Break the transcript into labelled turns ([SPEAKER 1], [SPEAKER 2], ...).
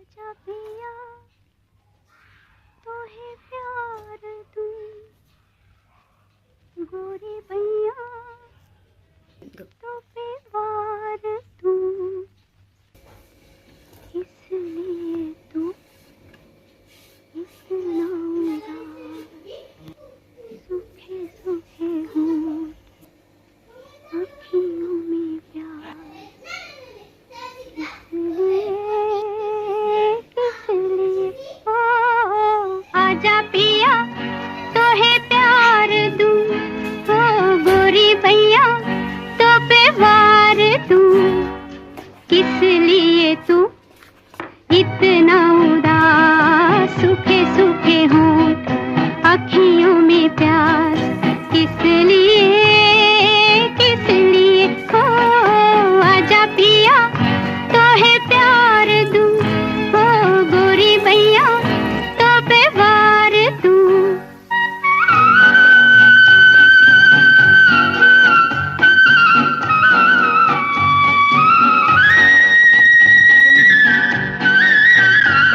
[SPEAKER 1] आजा पिया तो है प्यार दूं गोरी भैया तो पे वार दूं इसलिए तू इतना उदास सूखे सूखे हों अखियों में प्यार इसलिए ओ आजा पिया तो है प्यार दूं ओ गोरी भैया तो पे वार दूं किस लिए तू इतना उदास सूखे सूखे हों अखियों में प्यास किस लिए